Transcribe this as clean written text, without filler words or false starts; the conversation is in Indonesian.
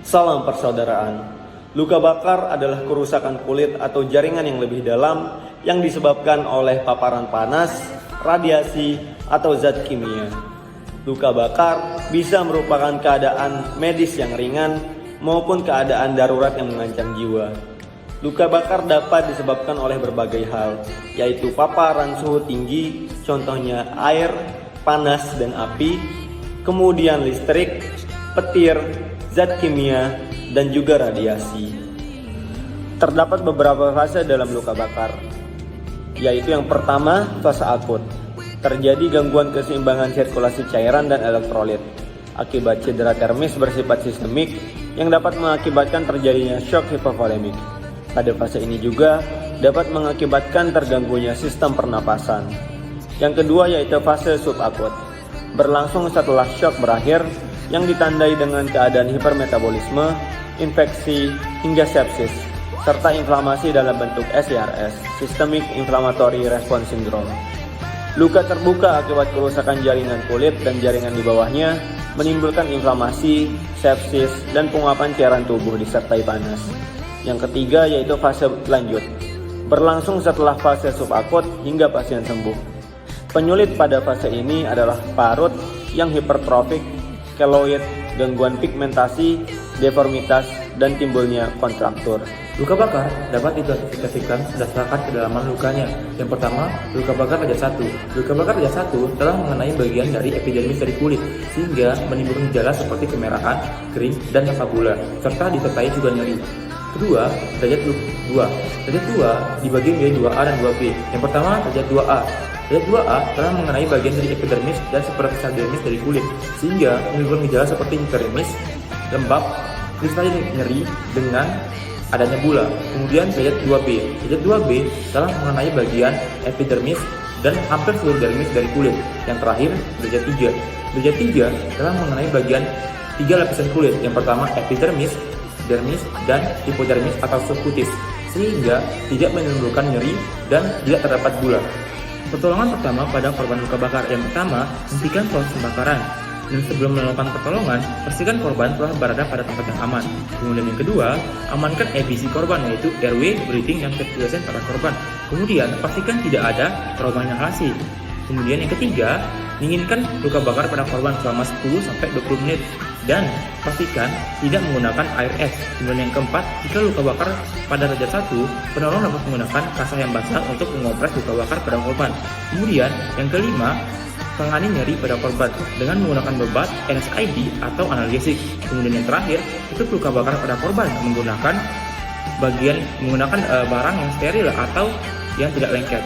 Salam persaudaraan. Luka bakar adalah kerusakan kulit atau jaringan yang lebih dalam yang disebabkan oleh paparan panas, radiasi, atau zat kimia. Luka bakar bisa merupakan keadaan medis yang ringan maupun keadaan darurat yang mengancam jiwa. Luka bakar dapat disebabkan oleh berbagai hal, yaitu paparan suhu tinggi, contohnya air, panas, dan api, kemudian listrik, petir, zat kimia, dan juga radiasi. Terdapat beberapa fase dalam luka bakar, yaitu yang pertama, fase akut. Terjadi gangguan keseimbangan sirkulasi cairan dan elektrolit akibat cedera termis bersifat sistemik yang dapat mengakibatkan terjadinya shock hipovolemik. Pada fase ini juga dapat mengakibatkan terganggunya sistem pernapasan. Yang kedua yaitu fase subakut, berlangsung setelah shock berakhir yang ditandai dengan keadaan hipermetabolisme, infeksi, hingga sepsis, serta inflamasi dalam bentuk SIRS, Systemic Inflammatory Response Syndrome. Luka terbuka akibat kerusakan jaringan kulit dan jaringan di bawahnya menimbulkan inflamasi, sepsis, dan penguapan cairan tubuh disertai panas. Yang ketiga yaitu fase lanjut, berlangsung setelah fase subakut hingga pasien sembuh. Penyulit pada fase ini adalah parut yang hipertrofik, keloid, gangguan pigmentasi, deformitas, dan timbulnya kontraktur. Luka bakar dapat diklasifikasikan berdasarkan kedalaman lukanya. Yang pertama, luka bakar derajat 1. Luka bakar derajat 1 telah mengenai bagian dari epidermis dari kulit, sehingga menimbulkan gejala seperti kemerahan, kering, dan fabula, serta disertai juga nyeri. Kedua, derajat 2. Derajat 2 dibagi menjadi 2A dan 2B. Yang pertama, derajat 2A. Derajat 2A telah mengenai bagian dari epidermis dan superficial dermis dari kulit, sehingga menimbulkan gejala seperti hiperemis, lembab, kristal nyeri dengan adanya bula. Kemudian derajat 2B. Derajat 2B telah mengenai bagian epidermis dan hampir seluruh dermis dari kulit. Yang terakhir, derajat 3. Derajat 3 telah mengenai bagian 3 lapisan kulit. Yang pertama, epidermis, dermis, dan hipodermis atau subkutis, sehingga tidak menimbulkan nyeri dan tidak terdapat bula. Pertolongan pertama pada korban luka bakar. Yang pertama, hentikan proses pembakaran. Dan sebelum melakukan pertolongan, pastikan korban telah berada pada tempat yang aman. Kemudian yang kedua, amankan EBC korban, yaitu airway, breathing, dan circulation pada korban. Kemudian, pastikan tidak ada trauma inhalasi. Kemudian yang ketiga, dinginkan luka bakar pada korban selama 10-20 menit. Dan pastikan tidak menggunakan air es. Kemudian yang keempat, jika luka bakar pada derajat 1, penolong dapat menggunakan kasah yang basah untuk mengompres luka bakar pada korban. Kemudian yang kelima, tangani nyeri pada korban dengan menggunakan bebat, NSAID, atau analgesik. Kemudian yang terakhir, tutup luka bakar pada korban menggunakan barang yang steril atau yang tidak lengket.